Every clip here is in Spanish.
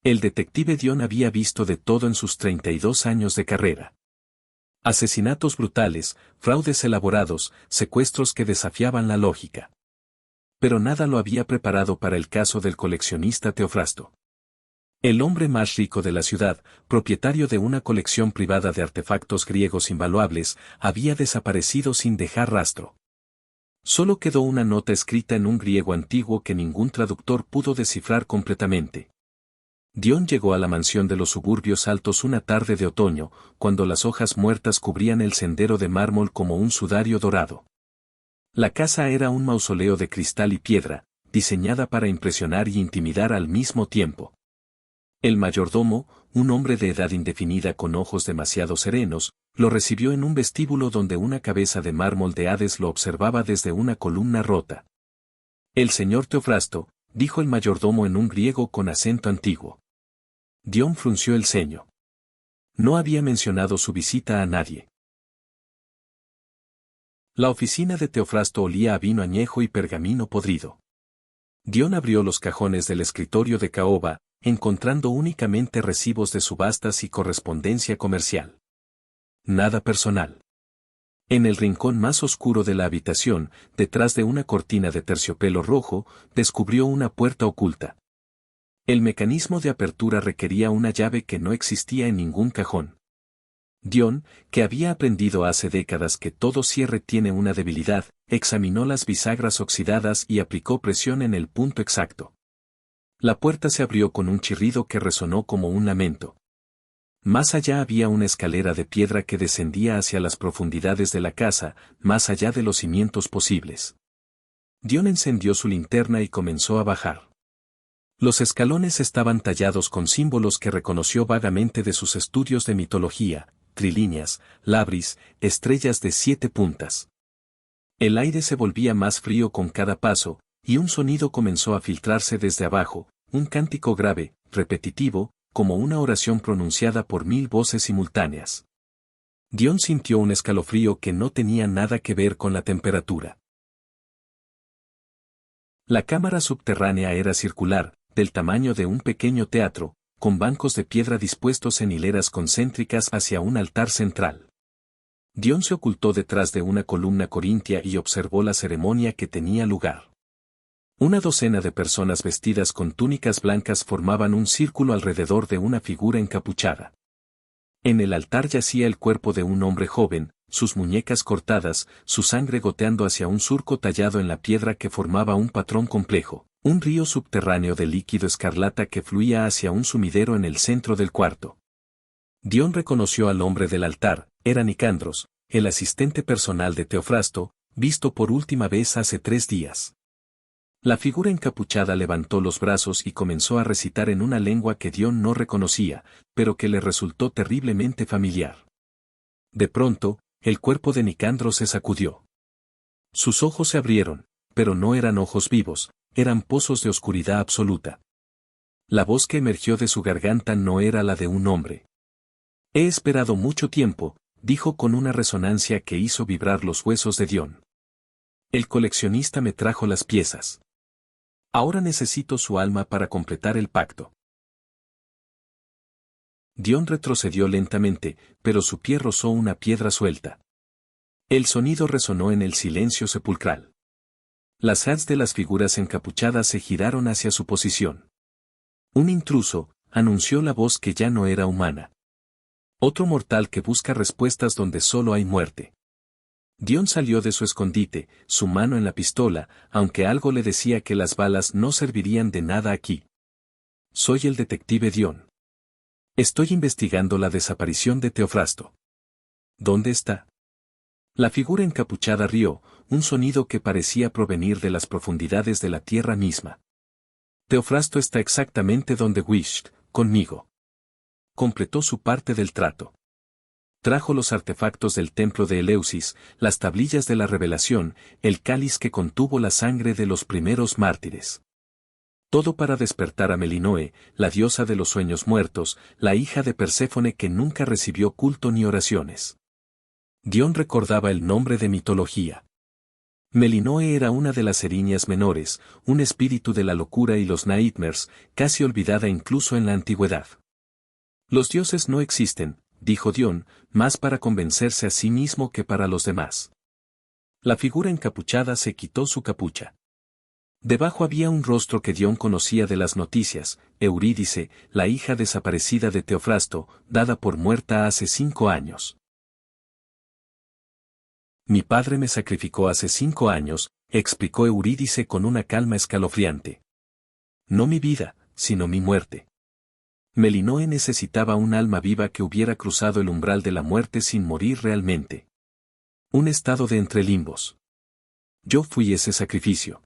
El detective Dion había visto de todo en sus 32 años de carrera. Asesinatos brutales, fraudes elaborados, secuestros que desafiaban la lógica. Pero nada lo había preparado para el caso del coleccionista Teofrasto. El hombre más rico de la ciudad, propietario de una colección privada de artefactos griegos invaluables, había desaparecido sin dejar rastro. Solo quedó una nota escrita en un griego antiguo que ningún traductor pudo descifrar completamente. Dion llegó a la mansión de los suburbios altos una tarde de otoño, cuando las hojas muertas cubrían el sendero de mármol como un sudario dorado. La casa era un mausoleo de cristal y piedra, diseñada para impresionar y intimidar al mismo tiempo. El mayordomo, un hombre de edad indefinida con ojos demasiado serenos, lo recibió en un vestíbulo donde una cabeza de mármol de Hades lo observaba desde una columna rota. El señor Teofrasto, dijo el mayordomo en un griego con acento antiguo. Dion frunció el ceño. No había mencionado su visita a nadie. La oficina de Teofrasto olía a vino añejo y pergamino podrido. Dion abrió los cajones del escritorio de caoba, encontrando únicamente recibos de subastas y correspondencia comercial. Nada personal. En el rincón más oscuro de la habitación, detrás de una cortina de terciopelo rojo, descubrió una puerta oculta. El mecanismo de apertura requería una llave que no existía en ningún cajón. Dion, que había aprendido hace décadas que todo cierre tiene una debilidad, examinó las bisagras oxidadas y aplicó presión en el punto exacto. La puerta se abrió con un chirrido que resonó como un lamento. Más allá había una escalera de piedra que descendía hacia las profundidades de la casa, más allá de los cimientos posibles. Dion encendió su linterna y comenzó a bajar. Los escalones estaban tallados con símbolos que reconoció vagamente de sus estudios de mitología, trilíneas, labris, estrellas de 7 puntas. El aire se volvía más frío con cada paso, y un sonido comenzó a filtrarse desde abajo, un cántico grave, repetitivo, como una oración pronunciada por 1000 voces simultáneas. Dion sintió un escalofrío que no tenía nada que ver con la temperatura. La cámara subterránea era circular, del tamaño de un pequeño teatro, con bancos de piedra dispuestos en hileras concéntricas hacia un altar central. Dion se ocultó detrás de una columna corintia y observó la ceremonia que tenía lugar. Una docena de personas vestidas con túnicas blancas formaban un círculo alrededor de una figura encapuchada. En el altar yacía el cuerpo de un hombre joven, sus muñecas cortadas, su sangre goteando hacia un surco tallado en la piedra que formaba un patrón complejo, un río subterráneo de líquido escarlata que fluía hacia un sumidero en el centro del cuarto. Dion reconoció al hombre del altar, era Nicandros, el asistente personal de Teofrasto, visto por última vez hace 3 días. La figura encapuchada levantó los brazos y comenzó a recitar en una lengua que Dion no reconocía, pero que le resultó terriblemente familiar. De pronto, el cuerpo de Nicandro se sacudió. Sus ojos se abrieron, pero no eran ojos vivos, eran pozos de oscuridad absoluta. La voz que emergió de su garganta no era la de un hombre. He esperado mucho tiempo, dijo con una resonancia que hizo vibrar los huesos de Dion. El coleccionista me trajo las piezas. Ahora necesito su alma para completar el pacto. Dion retrocedió lentamente, pero su pie rozó una piedra suelta. El sonido resonó en el silencio sepulcral. Las haz de las figuras encapuchadas se giraron hacia su posición. Un intruso, anunció la voz que ya no era humana. Otro mortal que busca respuestas donde solo hay muerte. Dion salió de su escondite, su mano en la pistola, aunque algo le decía que las balas no servirían de nada aquí. Soy el detective Dion. Estoy investigando la desaparición de Teofrasto. ¿Dónde está? La figura encapuchada rió, un sonido que parecía provenir de las profundidades de la tierra misma. Teofrasto está exactamente donde wished, conmigo. Completó su parte del trato. Trajo los artefactos del templo de Eleusis, las tablillas de la revelación, el cáliz que contuvo la sangre de los primeros mártires. Todo para despertar a Melinoe, la diosa de los sueños muertos, la hija de Perséfone que nunca recibió culto ni oraciones. Dion recordaba el nombre de mitología. Melinoe era una de las Eriñas menores, un espíritu de la locura y los nightmares, casi olvidada incluso en la antigüedad. Los dioses no existen, dijo Dion, más para convencerse a sí mismo que para los demás. La figura encapuchada se quitó su capucha. Debajo había un rostro que Dion conocía de las noticias, Eurídice, la hija desaparecida de Teofrasto, dada por muerta hace 5 años. Mi padre me sacrificó hace 5 años, explicó Eurídice con una calma escalofriante. No mi vida, sino mi muerte. Melinoe necesitaba un alma viva que hubiera cruzado el umbral de la muerte sin morir realmente. Un estado de entrelimbos. Yo fui ese sacrificio.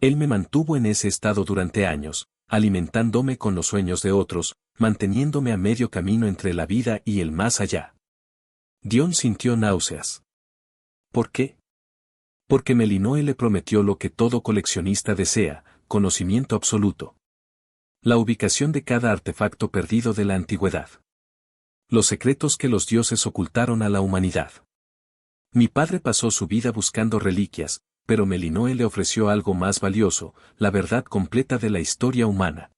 Él me mantuvo en ese estado durante años, alimentándome con los sueños de otros, manteniéndome a medio camino entre la vida y el más allá. Dion sintió náuseas. ¿Por qué? Porque Melinoe le prometió lo que todo coleccionista desea, conocimiento absoluto. La ubicación de cada artefacto perdido de la antigüedad. Los secretos que los dioses ocultaron a la humanidad. Mi padre pasó su vida buscando reliquias, pero Melinoe le ofreció algo más valioso, la verdad completa de la historia humana.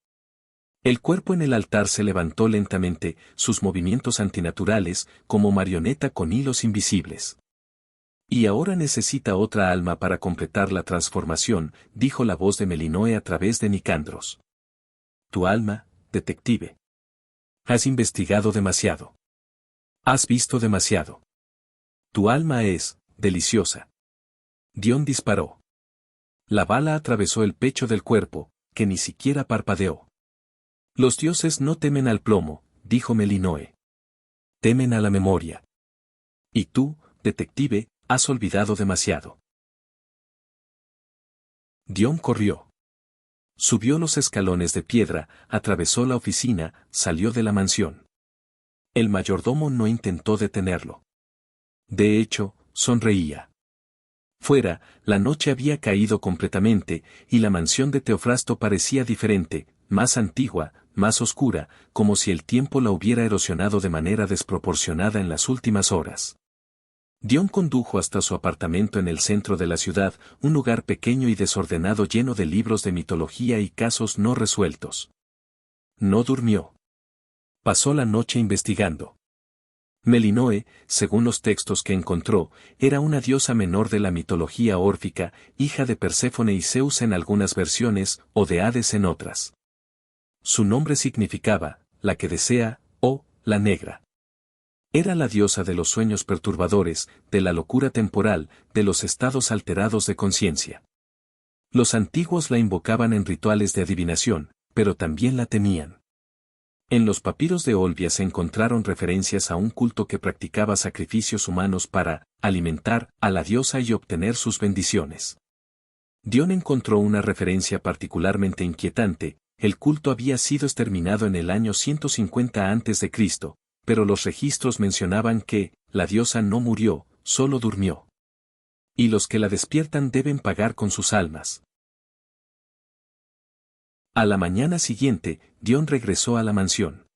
El cuerpo en el altar se levantó lentamente, sus movimientos antinaturales, como marioneta con hilos invisibles. Y ahora necesita otra alma para completar la transformación, dijo la voz de Melinoe a través de Nicandros. Tu alma, detective. Has investigado demasiado. Has visto demasiado. Tu alma es, deliciosa. Dion disparó. La bala atravesó el pecho del cuerpo, que ni siquiera parpadeó. Los dioses no temen al plomo, dijo Melinoe. Temen a la memoria. Y tú, detective, has olvidado demasiado. Dion corrió. Subió los escalones de piedra, atravesó la oficina, salió de la mansión. El mayordomo no intentó detenerlo. De hecho, sonreía. Fuera, la noche había caído completamente, y la mansión de Teofrasto parecía diferente, más antigua, más oscura, como si el tiempo la hubiera erosionado de manera desproporcionada en las últimas horas. Dion condujo hasta su apartamento en el centro de la ciudad, un lugar pequeño y desordenado lleno de libros de mitología y casos no resueltos. No durmió. Pasó la noche investigando. Melinoe, según los textos que encontró, era una diosa menor de la mitología órfica, hija de Perséfone y Zeus en algunas versiones, o de Hades en otras. Su nombre significaba, la que desea, o, la negra. Era la diosa de los sueños perturbadores, de la locura temporal, de los estados alterados de conciencia. Los antiguos la invocaban en rituales de adivinación, pero también la temían. En los papiros de Olbia se encontraron referencias a un culto que practicaba sacrificios humanos para alimentar a la diosa y obtener sus bendiciones. Dion encontró una referencia particularmente inquietante: el culto había sido exterminado en el año 150 a.C., pero los registros mencionaban que la diosa no murió, solo durmió. Y los que la despiertan deben pagar con sus almas. A la mañana siguiente, Dion regresó a la mansión.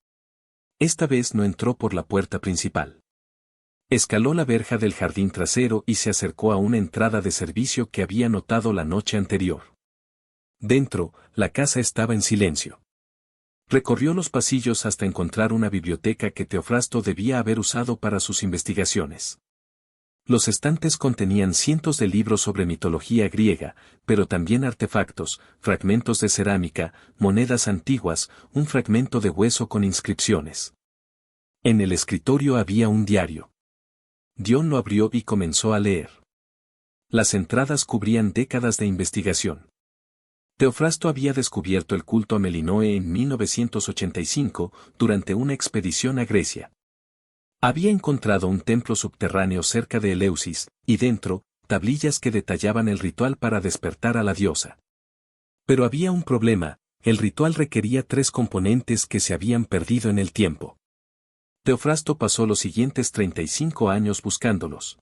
Esta vez no entró por la puerta principal. Escaló la verja del jardín trasero y se acercó a una entrada de servicio que había notado la noche anterior. Dentro, la casa estaba en silencio. Recorrió los pasillos hasta encontrar una biblioteca que Teofrasto debía haber usado para sus investigaciones. Los estantes contenían cientos de libros sobre mitología griega, pero también artefactos, fragmentos de cerámica, monedas antiguas, un fragmento de hueso con inscripciones. En el escritorio había un diario. Dion lo abrió y comenzó a leer. Las entradas cubrían décadas de investigación. Teofrasto había descubierto el culto a Melinoe en 1985, durante una expedición a Grecia. Había encontrado un templo subterráneo cerca de Eleusis, y dentro, tablillas que detallaban el ritual para despertar a la diosa. Pero había un problema: el ritual requería 3 componentes que se habían perdido en el tiempo. Teofrasto pasó los siguientes 35 años buscándolos.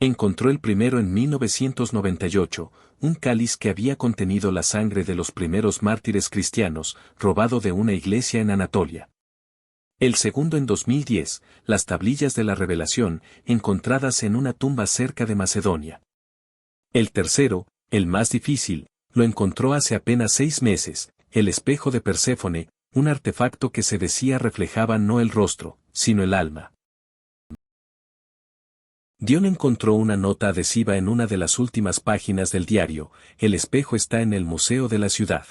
Encontró el primero en 1998, un cáliz que había contenido la sangre de los primeros mártires cristianos, robado de una iglesia en Anatolia. El segundo en 2010, las tablillas de la revelación, encontradas en una tumba cerca de Macedonia. El tercero, el más difícil, lo encontró hace apenas 6 meses, el espejo de Perséfone, un artefacto que se decía reflejaba no el rostro, sino el alma. Dion encontró una nota adhesiva en una de las últimas páginas del diario: el espejo está en el museo de la ciudad.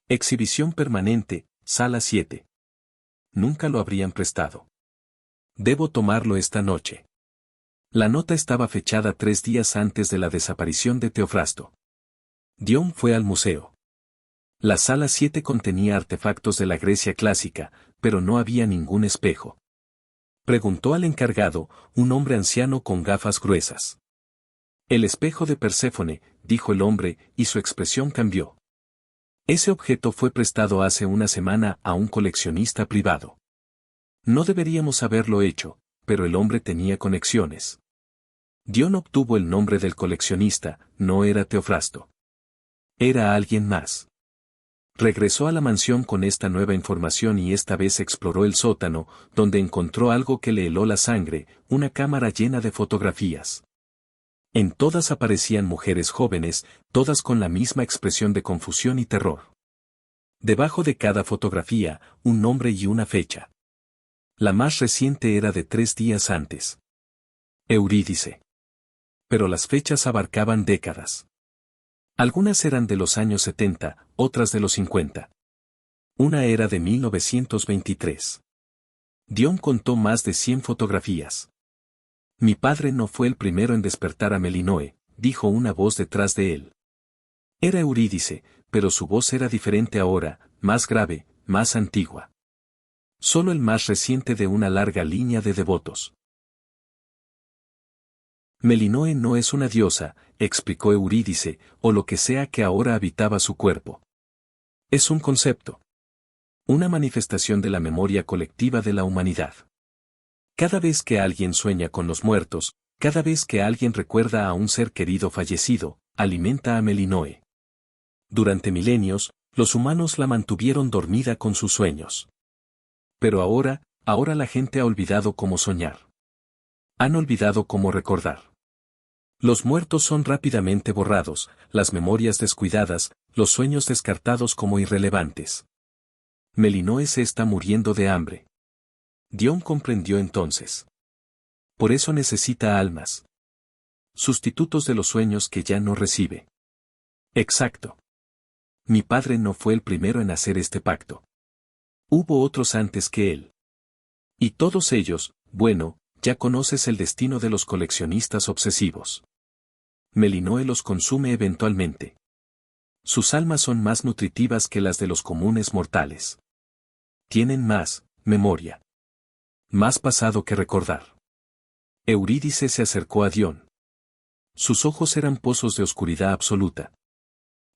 Exhibición permanente, sala 7. Nunca lo habrían prestado. Debo tomarlo esta noche. La nota estaba fechada 3 días antes de la desaparición de Teofrasto. Dion fue al museo. La sala 7 contenía artefactos de la Grecia clásica, pero no había ningún espejo. Preguntó al encargado, un hombre anciano con gafas gruesas. El espejo de Perséfone, dijo el hombre, y su expresión cambió. Ese objeto fue prestado hace una semana a un coleccionista privado. No deberíamos haberlo hecho, pero el hombre tenía conexiones. Dion obtuvo el nombre del coleccionista, no era Teofrasto. Era alguien más. Regresó a la mansión con esta nueva información y esta vez exploró el sótano, donde encontró algo que le heló la sangre: una cámara llena de fotografías. En todas aparecían mujeres jóvenes, todas con la misma expresión de confusión y terror. Debajo de cada fotografía, un nombre y una fecha. La más reciente era de 3 días antes. Eurídice. Pero las fechas abarcaban décadas. Algunas eran de los años 70, otras de los 50. Una era de 1923. Dion contó más de 100 fotografías. Mi padre no fue el primero en despertar a Melinoe, dijo una voz detrás de él. Era Eurídice, pero su voz era diferente ahora, más grave, más antigua. Solo el más reciente de una larga línea de devotos. Melinoe no es una diosa, explicó Eurídice, o lo que sea que ahora habitaba su cuerpo. Es un concepto. Una manifestación de la memoria colectiva de la humanidad. Cada vez que alguien sueña con los muertos, cada vez que alguien recuerda a un ser querido fallecido, alimenta a Melinoe. Durante milenios, los humanos la mantuvieron dormida con sus sueños. Pero ahora la gente ha olvidado cómo soñar. Han olvidado cómo recordar. Los muertos son rápidamente borrados, las memorias descuidadas, los sueños descartados como irrelevantes. Melinoe se está muriendo de hambre. Dion comprendió entonces. Por eso necesita almas. Sustitutos de los sueños que ya no recibe. Exacto. Mi padre no fue el primero en hacer este pacto. Hubo otros antes que él. Y todos ellos, bueno, ya conoces el destino de los coleccionistas obsesivos. Melinoe los consume eventualmente. Sus almas son más nutritivas que las de los comunes mortales. Tienen más memoria. Más pasado que recordar. Eurídice se acercó a Dion. Sus ojos eran pozos de oscuridad absoluta.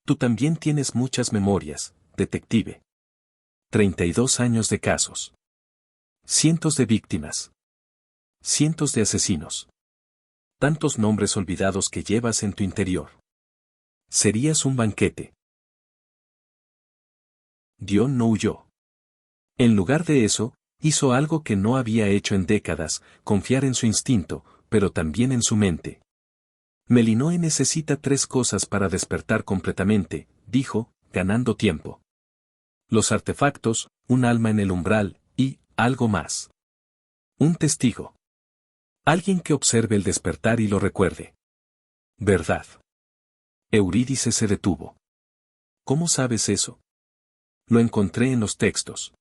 Tú también tienes muchas memorias, detective. 32 años de casos. Cientos de víctimas. Cientos de asesinos. Tantos nombres olvidados que llevas en tu interior. Serías un banquete. Dion no huyó. En lugar de eso, hizo algo que no había hecho en décadas: confiar en su instinto, pero también en su mente. Melinoe necesita 3 cosas para despertar completamente, dijo, ganando tiempo. Los artefactos, un alma en el umbral, y, algo más. Un testigo. Alguien que observe el despertar y lo recuerde. ¿Verdad? Eurídice se detuvo. ¿Cómo sabes eso? Lo encontré en los textos.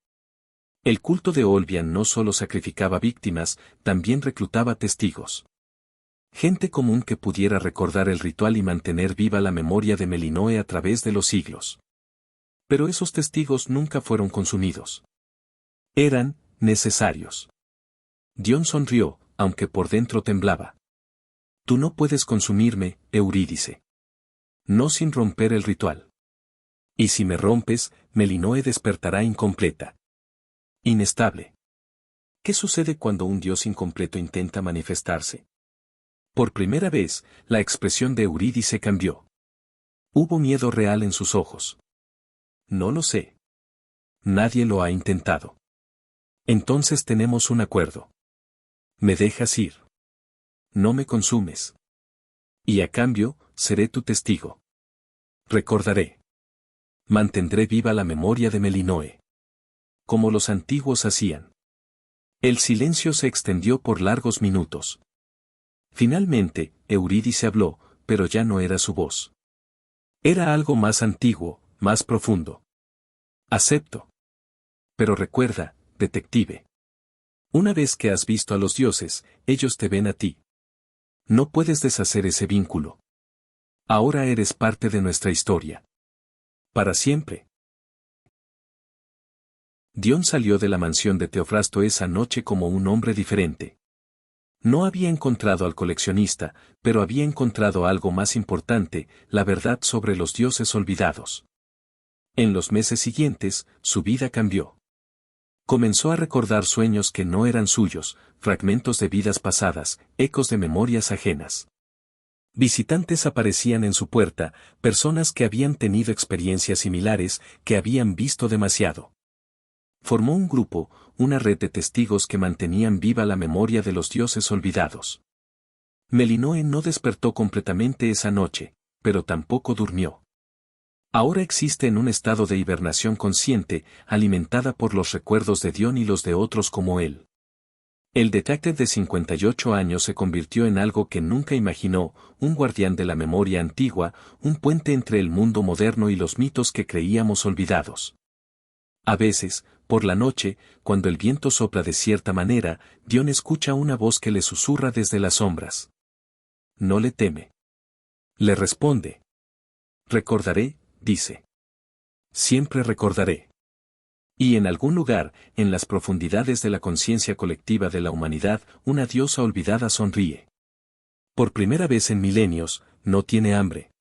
El culto de Olbian no solo sacrificaba víctimas, también reclutaba testigos. Gente común que pudiera recordar el ritual y mantener viva la memoria de Melinoe a través de los siglos. Pero esos testigos nunca fueron consumidos. Eran necesarios. Dion sonrió, aunque por dentro temblaba. Tú no puedes consumirme, Eurídice. No sin romper el ritual. Y si me rompes, Melinoe despertará incompleta. Inestable. ¿Qué sucede cuando un dios incompleto intenta manifestarse? Por primera vez, la expresión de Eurídice cambió. Hubo miedo real en sus ojos. No lo sé. Nadie lo ha intentado. Entonces tenemos un acuerdo. ¿Me dejas ir? No me consumes. Y a cambio, seré tu testigo. Recordaré. Mantendré viva la memoria de Melinoe. Como los antiguos hacían. El silencio se extendió por largos minutos. Finalmente, Eurídice habló, pero ya no era su voz. Era algo más antiguo, más profundo. Acepto. Pero recuerda, detective. Una vez que has visto a los dioses, ellos te ven a ti. No puedes deshacer ese vínculo. Ahora eres parte de nuestra historia. Para siempre. Dion salió de la mansión de Teofrasto esa noche como un hombre diferente. No había encontrado al coleccionista, pero había encontrado algo más importante, la verdad sobre los dioses olvidados. En los meses siguientes, su vida cambió. Comenzó a recordar sueños que no eran suyos, fragmentos de vidas pasadas, ecos de memorias ajenas. Visitantes aparecían en su puerta, personas que habían tenido experiencias similares, que habían visto demasiado. Formó un grupo, una red de testigos que mantenían viva la memoria de los dioses olvidados. Melinoe no despertó completamente esa noche, pero tampoco durmió. Ahora existe en un estado de hibernación consciente, alimentada por los recuerdos de Dion y los de otros como él. El detective de 58 años se convirtió en algo que nunca imaginó, un guardián de la memoria antigua, un puente entre el mundo moderno y los mitos que creíamos olvidados. A veces, por la noche, cuando el viento sopla de cierta manera, Dion escucha una voz que le susurra desde las sombras. No le teme. Le responde. Recordaré, dice. Siempre recordaré. Y en algún lugar, en las profundidades de la conciencia colectiva de la humanidad, una diosa olvidada sonríe. Por primera vez en milenios, no tiene hambre.